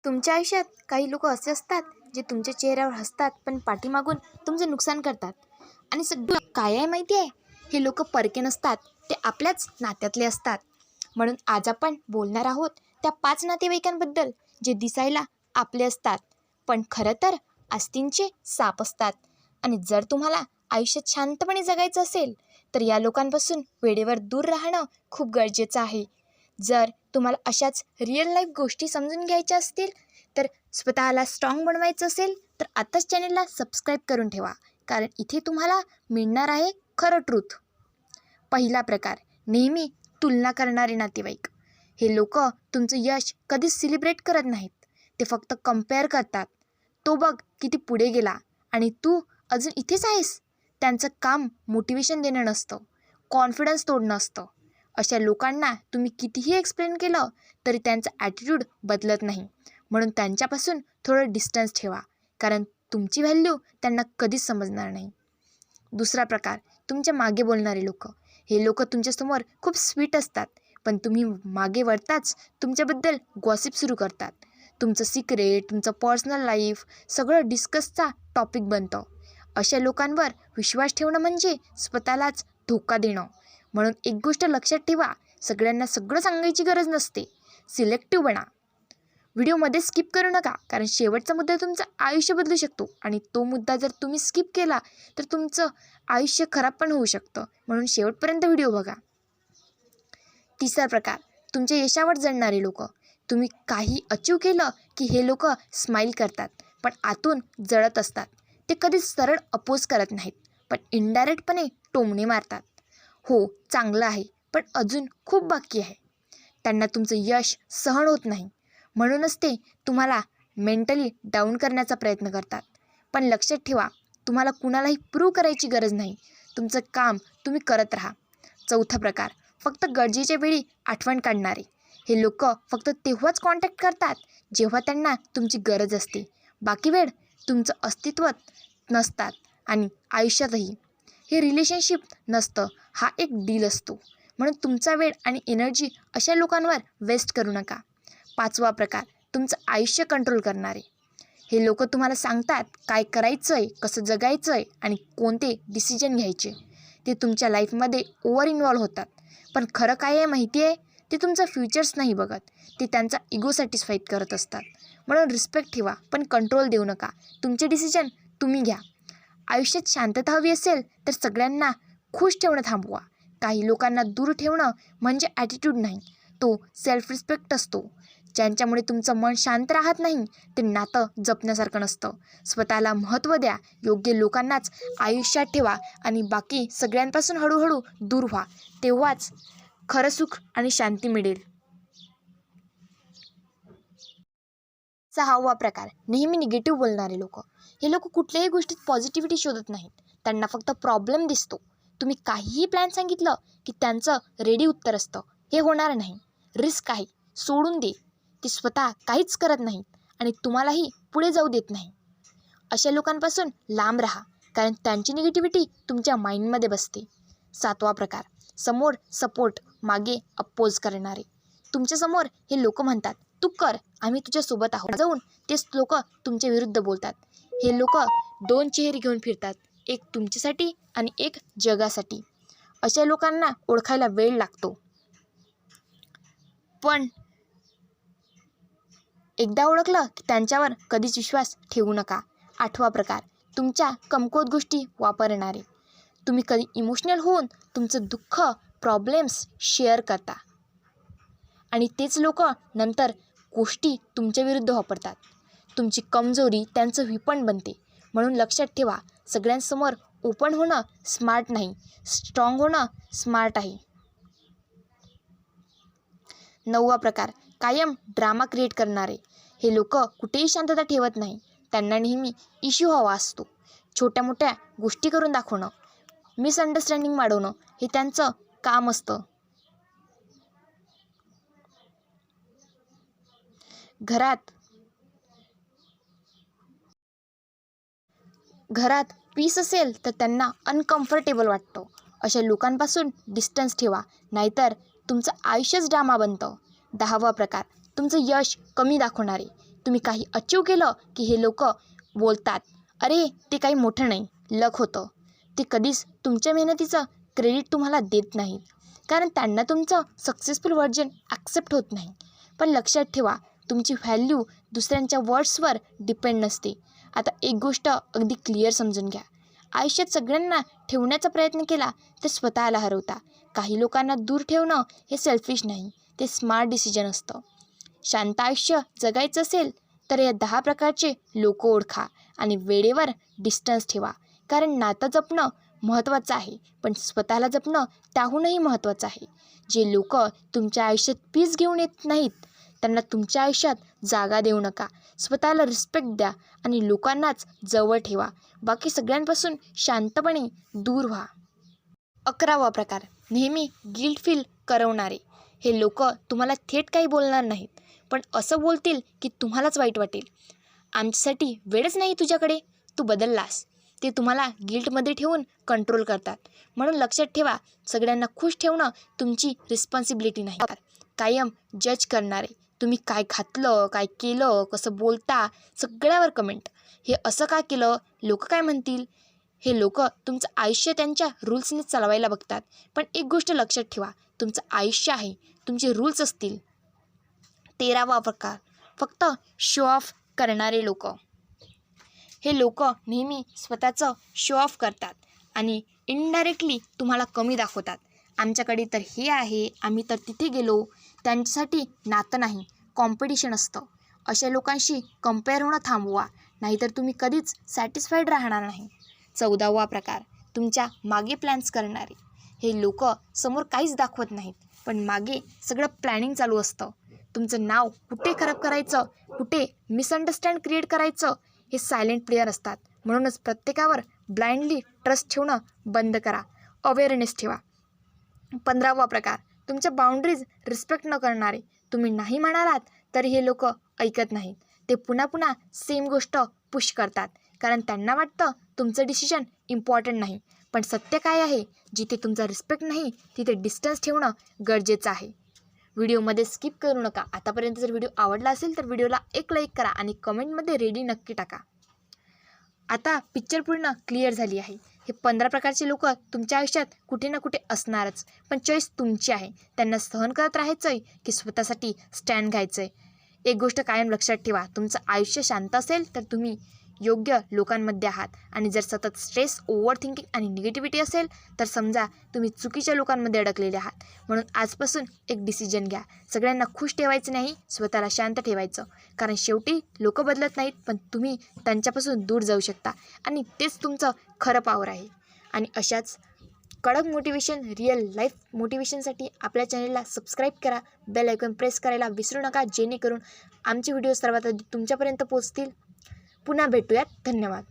तुमच्या आयुष्यात काही लोक असे असतात जे तुमच्या चेहऱ्यावर हसतात पण पाठीमागून तुमचं नुकसान करतात. आणि सगळं काय आहे माहिती आहे, हे लोक परके नसतात, ते आपल्याच नात्यातले असतात. म्हणून आज आपण बोलणार आहोत त्या 5 नातेवाईकांबद्दल जे दिसायला आपले असतात पण खरं तर आस्तींचे साप असतात. आणि जर तुम्हाला आयुष्यात शांतपणे जगायचं असेल तर या लोकांपासून वेळेवर दूर राहणं खूप गरजेचं आहे. जर तुम्हाला अशाच रिअल लाईफ गोष्टी समजून घ्यायच्या असतील, तर स्वतःला स्ट्रॉंग बनवायचं असेल तर आत्ताच चॅनलला सबस्क्राईब करून ठेवा, कारण इथे तुम्हाला मिळणार आहे खरं ट्रूथ. पहिला प्रकार, नेहमी तुलना करणारे नातेवाईक. हे लोक तुमचं यश कधीच सेलिब्रेट करत नाहीत, ते फक्त कंपेअर करतात. तो बघ किती पुढे गेला आणि तू अजून इथेच आहेस. त्यांचं काम मोटिवेशन देणं नसतं, कॉन्फिडन्स तोडणं असतं. अशा लोकांना तुम्ही कितीही एक्सप्लेन केलं तरी त्यांचा ॲटिट्यूड बदलत नाही. म्हणून त्यांच्यापासून थोडं डिस्टन्स ठेवा, कारण तुमची व्हॅल्यू त्यांना कधीच समजणार नाही. दुसरा प्रकार, तुमच्या मागे बोलणारे लोक. हे लोक तुमच्यासमोर खूप स्वीट असतात, पण तुम्ही मागे वळताच तुमच्याबद्दल गॉसिप सुरू करतात. तुमचं सिक्रेट, तुमचं पर्सनल लाईफ सगळं डिस्कसचा टॉपिक बनतं. अशा लोकांवर विश्वास ठेवणं म्हणजे स्वतःलाच धोका देणं. म्हणून एक गोष्ट लक्षात ठेवा, सगळ्यांना सगळं सांगायची गरज नसते. सिलेक्टिव्ह बना. व्हिडिओमध्ये स्किप करू नका, कारण शेवटचा मुद्दा तुमचं आयुष्य बदलू शकतो आणि तो मुद्दा जर तुम्ही स्किप केला तर तुमचं आयुष्य खराब पण होऊ शकतं. म्हणून शेवटपर्यंत व्हिडिओ बघा. तिसरा प्रकार, तुमच्या यशावर जळणारे लोक. तुम्ही काही अचीव केलं की हे लोक स्माईल करतात, पण आतून जळत असतात. ते कधीच सरळ अपोज करत नाहीत, पण इनडायरेक्टपणे टोमणे मारतात. हो, चांगलं आहे, पण अजून खूप बाकी आहे. त्यांना तुमचं यश सहन होत नाही, म्हणूनच ते तुम्हाला मेंटली डाऊन करण्याचा प्रयत्न करतात. पण लक्षात ठेवा, तुम्हाला कुणालाही प्रूव्ह करायची गरज नाही. तुमचं काम तुम्ही करत राहा. चौथा प्रकार, फक्त गरजेच्या वेळी आठवण काढणारे. हे लोक फक्त तेव्हाच कॉन्टॅक्ट करतात जेव्हा त्यांना तुमची गरज असते. बाकी वेळ तुमचं अस्तित्व नसतात आणि आयुष्यातही. हे रिलेशनशिप नसतं, हा एक डील असतो. म्हणून तुमचा वेळ आणि एनर्जी अशा लोकांवर वेस्ट करू नका. पाचवा प्रकार, तुमचं आयुष्य कंट्रोल करणारे. हे लोक तुम्हाला सांगतात काय करायचं आहे, कसं जगायचं आहे आणि कोणते डिसिजन घ्यायचे. ते तुमच्या लाईफमध्ये ओव्हर इन्व्हॉल्व होतात, पण खरं काय आहे माहिती आहे, ते तुमचा फ्युचर्स नाही बघत. ते त्यांचा इगो सॅटिस्फाईड करत असतात. म्हणून रिस्पेक्ट ठेवा, पण कंट्रोल देऊ नका. तुमचे डिसिजन तुम्ही घ्या. आयुष्यात शांतता हवी असेल तर सगळ्यांना खुश ठेवणं थांबवा. काही लोकांना दूर ठेवणं म्हणजे ॲटिट्यूड नाही, तो सेल्फ रिस्पेक्ट असतो. ज्यांच्यामुळे तुमचं मन शांत राहत नाही ते नातं जपण्यासारखं नसतं. स्वतःला महत्त्व द्या, योग्य लोकांनाच आयुष्यात ठेवा आणि बाकी सगळ्यांपासून हळूहळू दूर व्हा. तेव्हाच खरं सुख आणि शांती मिळेल. सहावा प्रकार, नेहमी निगेटिव्ह बोलणारे लोक. हे लोक कुठल्याही गोष्टीत पॉझिटिव्हिटी शोधत नाहीत, त्यांना फक्त प्रॉब्लेम दिसतो. तुम्ही काहीही प्लॅन सांगितलं की त्यांचं रेडी उत्तर असतं, हे होणार नाही, रिस्क आहे, सोडून दे. ते स्वतः काहीच करत नाहीत आणि तुम्हालाही पुढे जाऊ देत नाही. अशा लोकांपासून लांब राहा, कारण त्यांची निगेटिव्हिटी तुमच्या माइंडमध्ये बसते. सातवा प्रकार, समोर सपोर्ट, मागे अपोज करणारे. तुमच्यासमोर हे लोक म्हणतात तू कर, आम्ही तुझ्यासोबत आहोत, जाऊन तेच लोक तुमच्या विरुद्ध बोलतात. हे लोक 2 चेहरे घेऊन फिरतात, एक तुमच्यासाठी आणि एक जगासाठी. अशा लोकांना ओळखायला वेळ लागतो, पण एकदा ओळखलं की त्यांच्यावर कधीच विश्वास ठेवू नका. आठवा प्रकार, तुमच्या कमकुवत गोष्टी वापरणारे. तुम्ही कधी इमोशनल होऊन तुमचं दुःख, प्रॉब्लेम्स शेअर करता आणि तेच लोक नंतर गोष्टी तुमच्या विरुद्ध वापरतात. तुमची कमजोरी त्यांचं विपण बनते. म्हणून लक्षात ठेवा, सगळ्यांसमोर ओपन होणं स्मार्ट नाही, स्ट्रॉंग होणं स्मार्ट आहे. नववा प्रकार, कायम ड्रामा क्रिएट करणारे. हे लोक कुठेही शांतता ठेवत नाही, त्यांना नेहमी इश्यू हवा असतो. छोट्या मोठ्या गोष्टी करून दाखवणं, मिसअंडरस्टँडिंग वाढवणं हे त्यांचं काम असतं. घरात पीस असेल तर त्यांना अनकम्फर्टेबल वाटतं. अशा लोकांपासून डिस्टन्स ठेवा, नाहीतर तुमचं आयुष्यच ड्रामा बनतं. 10वा प्रकार, तुमचं यश कमी दाखवणारे. तुम्ही काही अचीव केलं की हे लोक बोलतात, अरे ते काही मोठं नाही, लक होतं. ते कधीच तुमच्या मेहनतीचं क्रेडिट तुम्हाला देत नाहीत, कारण त्यांना तुमचं सक्सेसफुल व्हर्जन ॲक्सेप्ट होत नाही. पण लक्षात ठेवा, तुमची व्हॅल्यू दुसऱ्यांच्या वर्ड्सवर डिपेंड नसते. आता एक गोष्ट अगदी क्लिअर समजून घ्या, आयुष्यात सगळ्यांना ठेवण्याचा प्रयत्न केला तर स्वतःला हरवता. काही लोकांना दूर ठेवणं हे सेल्फिश नाही, ते स्मार्ट डिसिजन असतं. शांत आयुष्य जगायचं असेल तर या 10 प्रकारचे लोक ओळखा आणि वेळेवर डिस्टन्स ठेवा. कारण नातं जपणं महत्त्वाचं आहे, पण स्वतःला जपणं त्याहूनही महत्त्वाचं आहे. जे लोक तुमच्या आयुष्यात पीस घेऊन येत नाहीत त्यांना तुमच्या आयुष्यात जागा देऊ नका. स्वतःला रिस्पेक्ट द्या आणि लोकांनाच जवळ ठेवा. बाकी सगळ्यांपासून शांतपणे दूर व्हा. 11वा प्रकार, नेहमी गिल्ट फील करवणारे. हे लोक तुम्हाला थेट काही बोलणार नाहीत, पण असं बोलतील की तुम्हालाच वाईट वाटेल. आमच्यासाठी वेळच नाही तुझ्याकडे, तू बदललास. ते तुम्हाला गिल्टमध्ये ठेवून कंट्रोल करतात. म्हणून लक्षात ठेवा, सगळ्यांना खुश ठेवणं तुमची रिस्पॉन्सिबिलिटी नाही. कायम जज करणारे, तुम्ही काय घातलं, काय केलं, कसं बोलता, सगळ्यावर कमेंट. हे असं का केलं, लोक काय म्हणतील. हे लोक तुमचं आयुष्य त्यांच्या रूल्सने चालवायला बघतात. पण एक गोष्ट लक्षात ठेवा, तुमचं आयुष्य आहे, तुमचे रूल्स असतील. 13वा प्रकार, फक्त शो ऑफ करणारे लोक. हे लोक नेहमी स्वतःचं शो ऑफ करतात आणि इनडायरेक्टली तुम्हाला कमी दाखवतात. आमच्याकडे तर हे आहे, आम्ही तर तिथे गेलो. त्यांच्यासाठी नातं नाही, कॉम्पिटिशन असतं. अशा लोकांशी कम्पेअर होणं थांबवा, नाहीतर तुम्ही कधीच सॅटिस्फाईड राहणार नाही. 14वा प्रकार, तुमच्या मागे प्लॅन्स करणारे. हे लोक समोर काहीच दाखवत नाहीत, पण मागे सगळं प्लॅनिंग चालू असतं. तुमचं नाव कुठे खराब करायचं, कुठे मिसअंडरस्टँड क्रिएट करायचं, हे सायलेंट प्लेयर असतात. म्हणूनच प्रत्येकावर ब्लाइंडली ट्रस्ट ठेवणं बंद करा, अवेअरनेस ठेवा. 15वा प्रकार, तुमच्या बाउंड्रीज रिस्पेक्ट न करणारे. तुम्ही नाही म्हणालात तरी हे लोक ऐकत नाहीत. ते पुन्हा पुन्हा सेम गोष्ट पुश करतात, कारण त्यांना वाटतं तुमचं डिसिजन इम्पॉर्टंट नाही. पण सत्य काय आहे, जिथे तुमचा रिस्पेक्ट नाही तिथे डिस्टन्स ठेवणं गरजेचं आहे. व्हिडिओमध्ये स्किप करू नका. आतापर्यंत जर व्हिडिओ आवडला असेल तर व्हिडिओला एक लाईक करा आणि कमेंटमध्ये रेडी नक्की टाका. आता पिक्चर पूर्ण क्लिअर झाली आहे. हे 15 प्रकारचे लोक तुमच्या आयुष्यात कुठे ना कुठे असणारच, पण चॉईस तुमची आहे. त्यांना सहन करत राहायचं आहे की स्वतःसाठी स्टँड घ्यायचं आहे. एक गोष्ट कायम लक्षात ठेवा, तुमचं आयुष्य शांत असेल तर तुम्ही योग्य लोकांमध्ये आहात, आणि जर सतत स्ट्रेस, ओव्हर थिंकिंग आणि निगेटिव्हिटी असेल तर समजा तुम्ही चुकीच्या लोकांमध्ये अडकलेले आहात. म्हणून आजपासून एक डिसिजन घ्या, सगळ्यांना खुश ठेवायचं नाही, स्वतःला शांत ठेवायचं. कारण शेवटी लोक बदलत नाहीत, पण तुम्ही त्यांच्यापासून दूर जाऊ शकता, आणि तेच तुमचं खरं पॉवर आहे. आणि अशाच कडक मोटिवेशन, रिअल लाईफ मोटिवेशनसाठी आपल्या चॅनलला सबस्क्राईब करा, बेल आयकॉन प्रेस करायला विसरू नका, जेणेकरून आमचे व्हिडिओ सर्वात आधी तुमच्यापर्यंत पोहोचतील. पुन्हा भेटूयात. धन्यवाद.